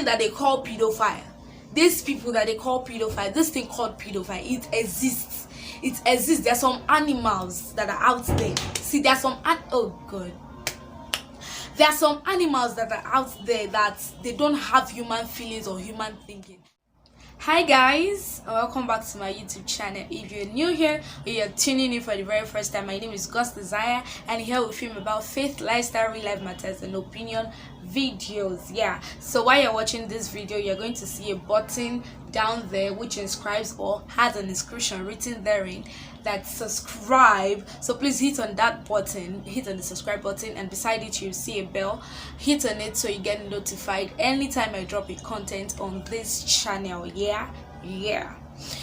thing that they call pedophile, these people that they call pedophile, this thing called pedophile, it exists. It exists. There are some animals that are out there. See, there are some oh god. There are some animals that are out there that they don't have human feelings or human thinking. Hi guys, and welcome back to my YouTube channel. If you're new here or you're tuning in for the very first time, my name is God's Desire, and here we film about faith, lifestyle, real life matters, and opinion videos. Yeah, so while you're watching this video, you're going to see a button down there which inscribes or has an inscription written therein that subscribe. So please hit on that button, hit on the subscribe button, and beside it you'll see a bell. Hit on it so you get notified anytime I drop a content on this channel. Yeah.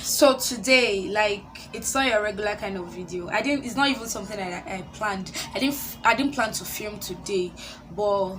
So today, like, it's not a regular kind of video. It's not even something I planned. I didn't plan to film today, but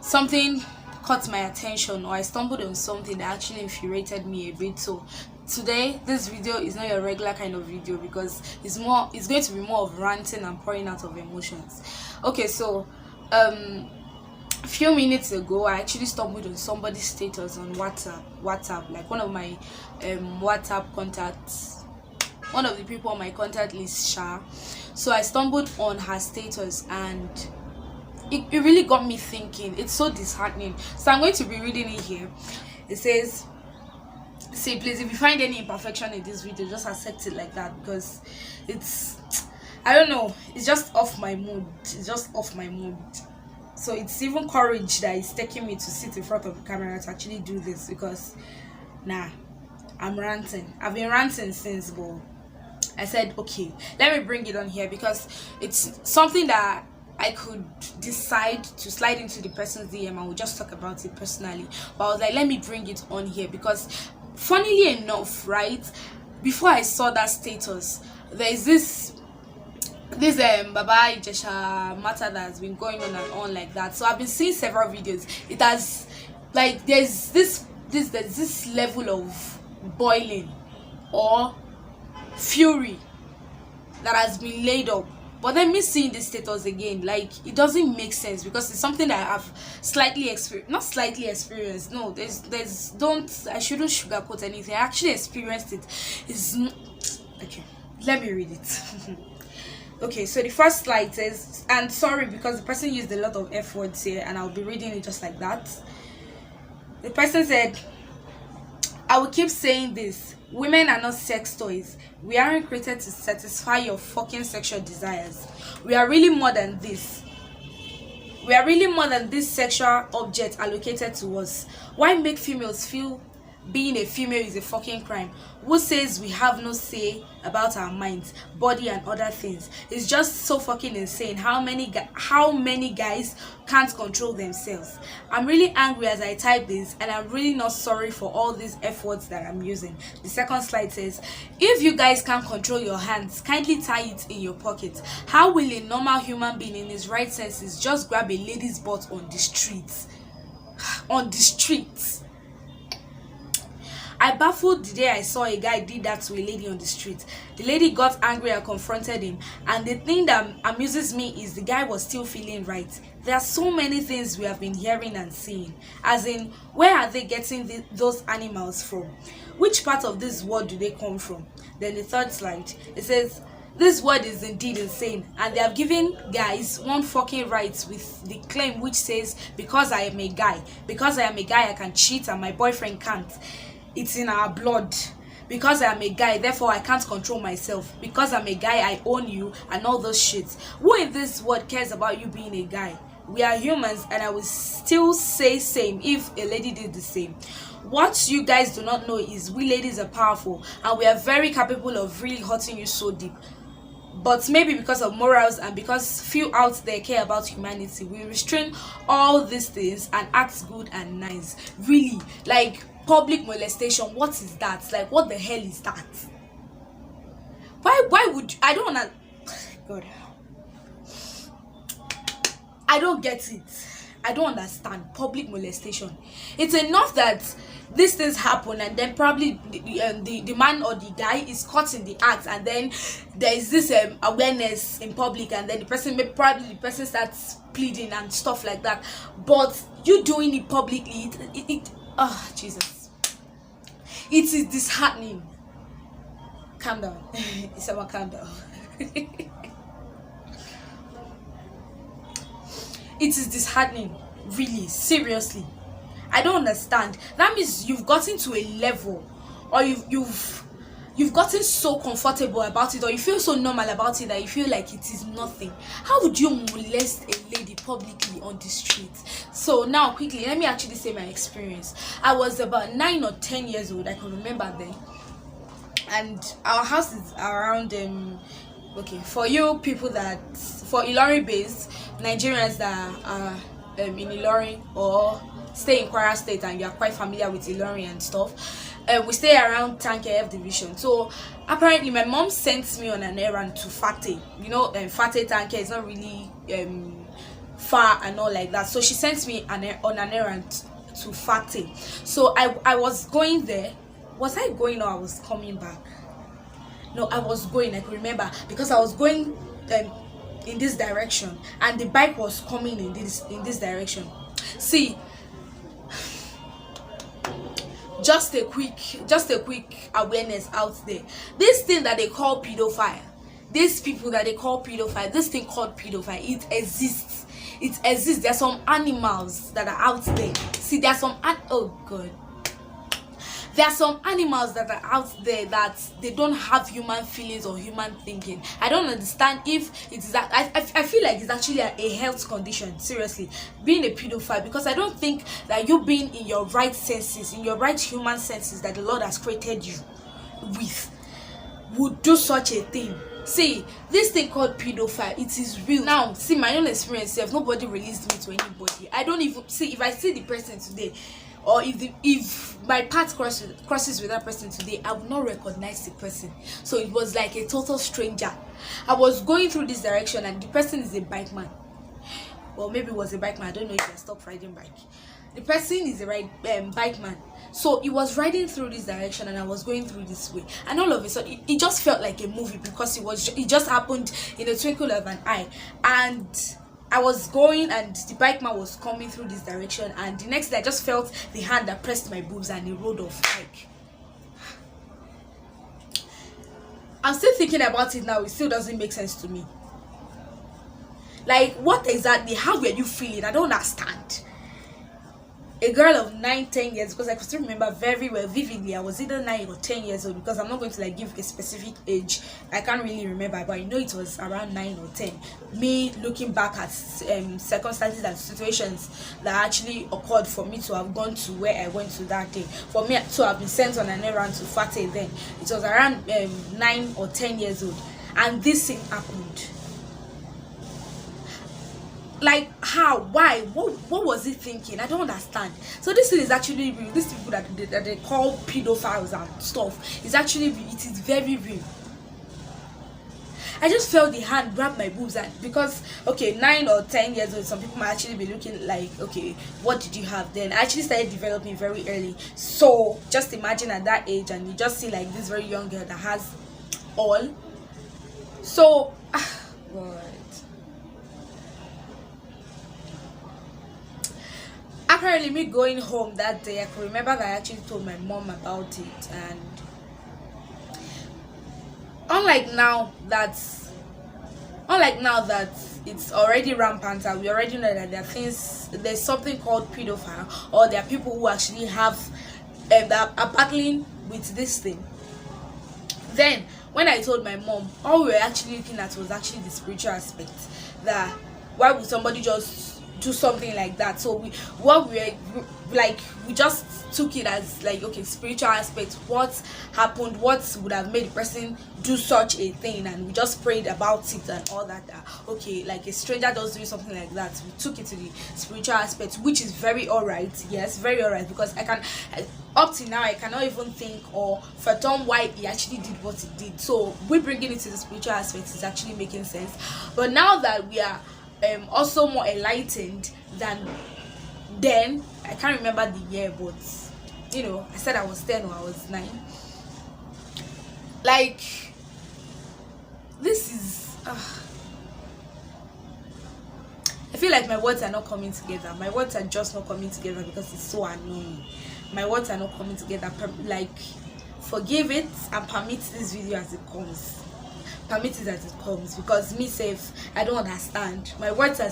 something caught my attention, or I stumbled on something that actually infuriated me a bit. So today this video is not a regular kind of video because it's going to be more of ranting and pouring out of emotions. Okay, so a few minutes ago I actually stumbled on somebody's status on WhatsApp, like one of my WhatsApp contacts, one of the people on my contact list, Sha. So I stumbled on her status, and it really got me thinking. It's so disheartening. So I'm going to be reading it here. It says, say please, if you find any imperfection in this video, just accept it like that, because I don't know, it's just off my mood. So it's even courage that is taking me to sit in front of the camera to actually do this, because I'm ranting. I've been ranting since, but I said, okay, let me bring it on here because it's something that I could decide to slide into the person's DM and we'll just talk about it personally. But I was like, let me bring it on here because, funnily enough, right, before I saw that status, there is this Baba Ijesha matter that has been going on and on like that. So I've been seeing several videos. It has, like, there's this level of boiling or fury that has been laid up. But then me seeing this status again, like, it doesn't make sense because it's something that I've not slightly experienced. No, I shouldn't sugarcoat anything. I actually experienced it. Okay, let me read it. Okay, so the first slide says, and sorry because the person used a lot of F words here and I'll be reading it just like that. The person said, I will keep saying this. Women are not sex toys. We aren't created to satisfy your fucking sexual desires. We are really more than this. We are really more than this sexual object allocated to us. Why make females feel being a female is a fucking crime? Who says we have no say about our minds, body, and other things? It's just so fucking insane how many guys can't control themselves. I'm really angry as I type this, and I'm really not sorry for all these F words that I'm using. The second slide says, if you guys can't control your hands, kindly tie it in your pocket. How will a normal human being in his right senses just grab a lady's butt on the streets? On the streets. I baffled the day I saw a guy did that to a lady on the street. The lady got angry and confronted him, and the thing that amuses me is the guy was still feeling right. There are so many things we have been hearing and seeing, as in, where are they getting those animals from? Which part of this world do they come from? Then the third slide, it says, this word is indeed insane, and they have given guys one fucking right with the claim which says, because I am a guy I can cheat and my boyfriend can't. It's in our blood. Because I'm a guy, therefore I can't control myself. Because I'm a guy, I own you, and all those shit. Who in this world cares about you being a guy? We are humans, and I will still say same if a lady did the same. What you guys do not know is we ladies are powerful, and we are very capable of really hurting you so deep. But maybe because of morals and because few out there care about humanity, we restrain all these things and act good and nice. Really, like, public molestation, what is that? Like, what the hell is that? Why would you, I don't wanna, God, I don't get it. I don't understand public molestation. It's enough that these things happen and then probably the man or the guy is caught in the act, and then there is this awareness in public, and then the person starts pleading and stuff like that. But you doing it publicly, oh Jesus, it is disheartening. Calm down. Someone calm down. It is disheartening, really, seriously. I don't understand. That means you've gotten to a level, or you've gotten so comfortable about it, or you feel so normal about it that you feel like it is nothing. How would you molest a lady publicly on the street? So now quickly, let me actually say my experience. I was about 9 or 10 years old, I can remember then, and our house is around okay, for you people that, for Ilorin based Nigerians that are in Ilorin or stay in Kwara State and you are quite familiar with Ilorin and stuff, we stay around Tanke F division. So apparently my mom sent me on an errand to Fate. You know, Fate Tanke is not really far and all like that, so she sent me on an errand to Fate. So I was going there. Was I going or I was coming back? No, I was going. I could remember because I was going in this direction, and the bike was coming in this direction. See, just a quick awareness out there. This thing that they call pedophile, these people that they call pedophile, this thing called pedophile, it exists. It exists. There are some animals that are out there. See, there are some oh god. There are some animals that are out there that they don't have human feelings or human thinking. I don't understand if it is that. I feel like it's actually a health condition, seriously, being a pedophile, because I don't think that you being in your right senses, in your right human senses that the Lord has created you with, would do such a thing. See, this thing called pedophile, it is real. Now, see, my own experience, if nobody released me to anybody, I don't even see if I see the person today, or if my path crosses with that person today, I would not recognize the person. So it was like a total stranger. I was going through this direction and the person is a bike man. Well, maybe it was a bike man. I don't know if I stopped riding bike. The person is a bike man. So he was riding through this direction and I was going through this way. And all of a sudden, it just felt like a movie, because it just happened in a twinkle of an eye. And I was going and the bike man was coming through this direction, and the next day I just felt the hand that pressed my boobs and he rode off. Like, I'm still thinking about it now. It still doesn't make sense to me. Like, what exactly, how were you feeling? I don't understand. A girl of 9-10 years, because I could still remember very well, vividly, I was either 9 or 10 years old, because I'm not going to like give a specific age. I can't really remember, but I know it was around 9 or 10. Me looking back at circumstances and situations that actually occurred for me to have gone to where I went to that day, for me to have been sent on an errand to Fate then, it was around 9 or 10 years old, and this thing happened. Like, how, why, what was he thinking? I don't understand. So this thing is actually real. These people that they call pedophiles and stuff is actually real. It is very real. I just felt the hand grab my boobs, and because, okay, 9 or 10 years old, some people might actually be looking like, okay, what did you have then? I actually started developing very early. So just imagine at that age, and you just see like this very young girl that has all. So God. Apparently, me going home that day, I could remember that I actually told my mom about it. And unlike now that it's already rampant, and we already know that there's something called pedophile, or there are people who actually have that are battling with this thing. Then when I told my mom, all we were actually looking at was actually the spiritual aspect. That why would somebody just do something like that? So we just took it as like, okay, spiritual aspect, what happened, what would have made the person do such a thing, and we just prayed about it and all that. Okay, like a stranger does do something like that, we took it to the spiritual aspect, which is very alright. Yes, very alright, because up to now I cannot even think or fathom why he actually did what he did. So we bringing it to the spiritual aspect is actually making sense. But now that we are also more enlightened than then, I can't remember the year, but you know, I said I was 10 or I was 9. Like, this is I I feel like my words are not coming together. My words are just not coming together because it's so annoying. My words are not coming together. Like, forgive it and permit this video as it comes. Permit it as it comes, because me safe, I don't understand. My words are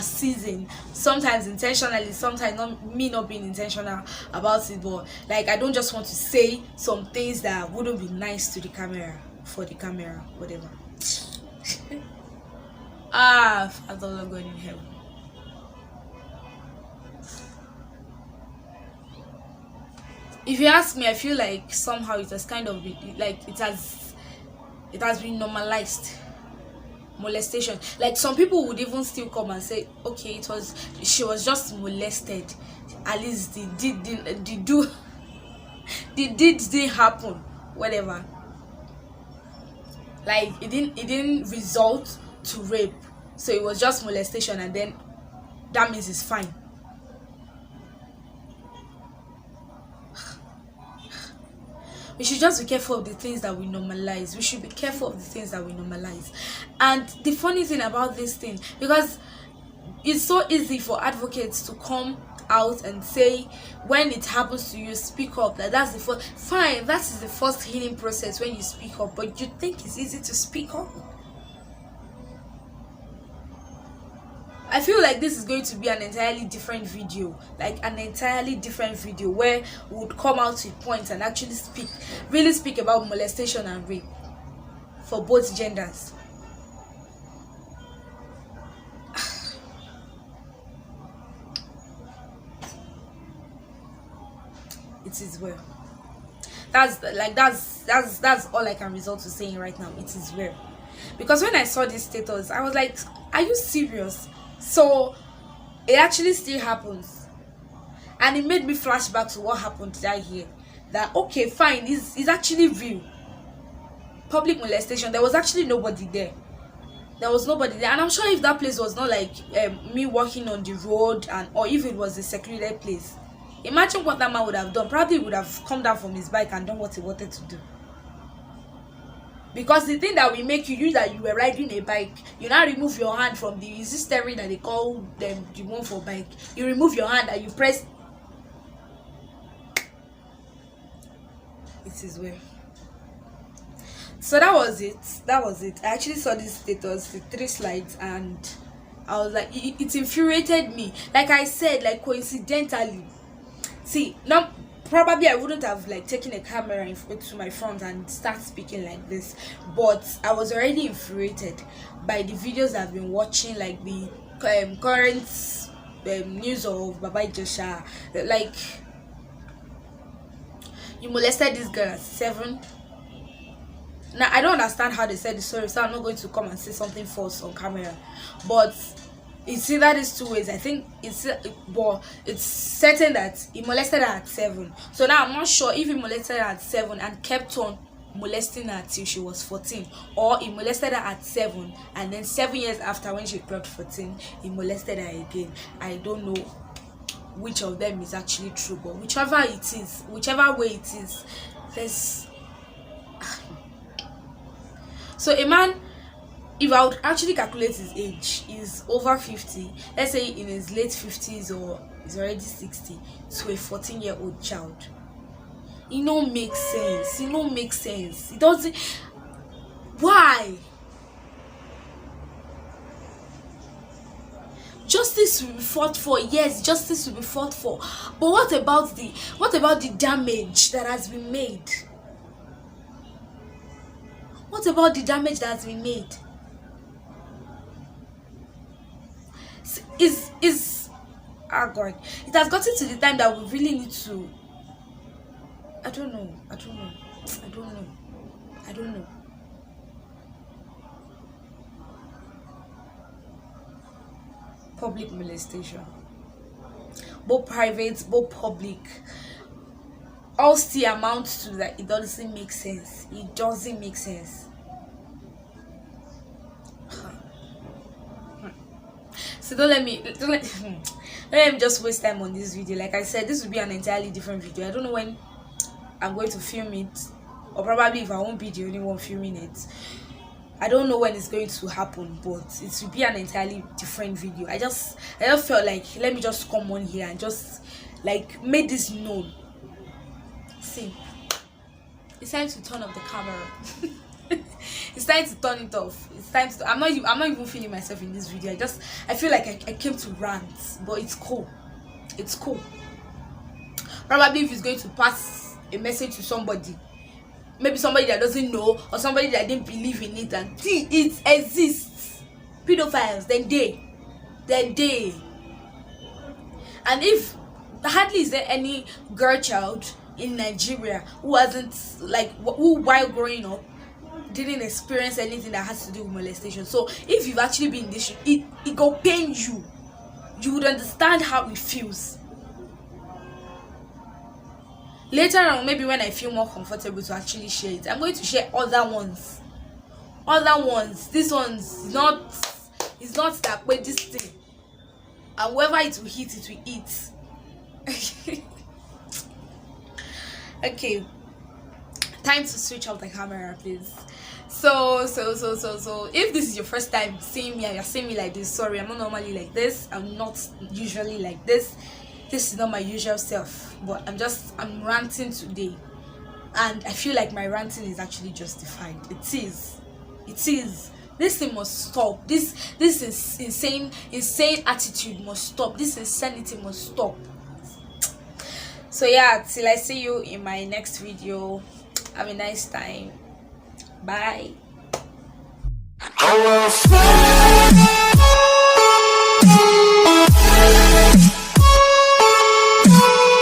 seasoned, sometimes intentionally, sometimes not being intentional about it, but like I don't just want to say some things that wouldn't be nice to the camera, for the camera, whatever. Father Lord God in heaven. If you ask me, I feel like somehow it has kind of been, like it has been normalized. Molestation. Like some people would even still come and say, okay, she was just molested. At least the deed didn't happen. Whatever. Like it didn't result to rape. So it was just molestation, and then that means it's fine. We should just be careful of the things that we normalize. We should be careful of the things that we normalize. And the funny thing about this thing, because it's so easy for advocates to come out and say, when it happens to you, speak up. That's the first, fine, that is the first healing process, when you speak up. But you think it's easy to speak up? I feel like this is going to be an entirely different video, like an entirely different video where we would come out to points and actually really speak about molestation and rape for both genders. It is well. That's all I can resort to saying right now. It is well. Because when I saw this status, I was like, are you serious? So it actually still happens, and it made me flash back to what happened that year. That okay, fine, it's actually real. Public molestation. There was actually nobody there. There was nobody there, and I'm sure if that place was not like me walking on the road, or if it was a secluded place, imagine what that man would have done. Probably would have come down from his bike and done what he wanted to do. Because the thing that will make you that you were riding a bike, you now remove your hand from the steering that they call them the one for bike. You remove your hand and you press. It is well. So that was it. I actually saw this status, the 3 slides, and I was like, it infuriated me. Like I said, like coincidentally, see, now probably I wouldn't have like taken a camera to my front and start speaking like this, but I was already infuriated by the videos I've been watching, like the current news of Baba Joshua. Like, you molested this girl at 7. Now I don't understand how they said the story, so I'm not going to come and say something false on camera, but it's either these 2 ways. I think it's certain that he molested her at 7. So now I'm not sure if he molested her at 7 and kept on molesting her till she was 14, or he molested her at 7 and then 7 years after, when she clocked 14, he molested her again. I don't know which of them is actually true, but whichever way it is, let's. So a man, if I would actually calculate his age, is over 50, let's say in his late 50s or he's already 60, to a 14-year-old child. It don't make sense. It doesn't. Why? Justice will be fought for. Yes, justice will be fought for. But what about the damage that has been made? What about the damage that has been made? Is oh God, it has gotten to the time that we really need to. I don't know. Public molestation, both private, both public, all still amounts to that. It doesn't make sense. So don't let me just waste time on this video. Like I said, this will be an entirely different video. I don't know when I'm going to film it, or probably if I won't be the only one filming it. I don't know when it's going to happen, but it will be an entirely different video. I just felt like, let me just come on here and just like make this known. See, it's time to turn off the camera. It's time to turn it off. It's time to. I'm not even feeling myself in this video. I feel like I came to rant, but it's cool. It's cool. Probably if it's going to pass a message to somebody, maybe somebody that doesn't know or somebody that didn't believe in it, and see it exists, pedophiles, then they. And if hardly is there any girl child in Nigeria who hasn't, like, who while growing up didn't experience anything that has to do with molestation. So if you've actually been in this, it go pain you. You would understand how it feels. Later on, maybe when I feel more comfortable to actually share it, I'm going to share other ones. This one's not, it's not that way, this thing. And whoever it will hit, it will eat. Okay. Time to switch off the camera, please. So if this is your first time seeing me and you're seeing me like this, sorry, I'm not normally like this. I'm not usually like this. This is not my usual self, but I'm ranting today, and I feel like my ranting is actually justified. It is. This thing must stop. This is insane attitude must stop. This insanity must stop. So yeah, till I see you in my next video, have a nice time. Bye.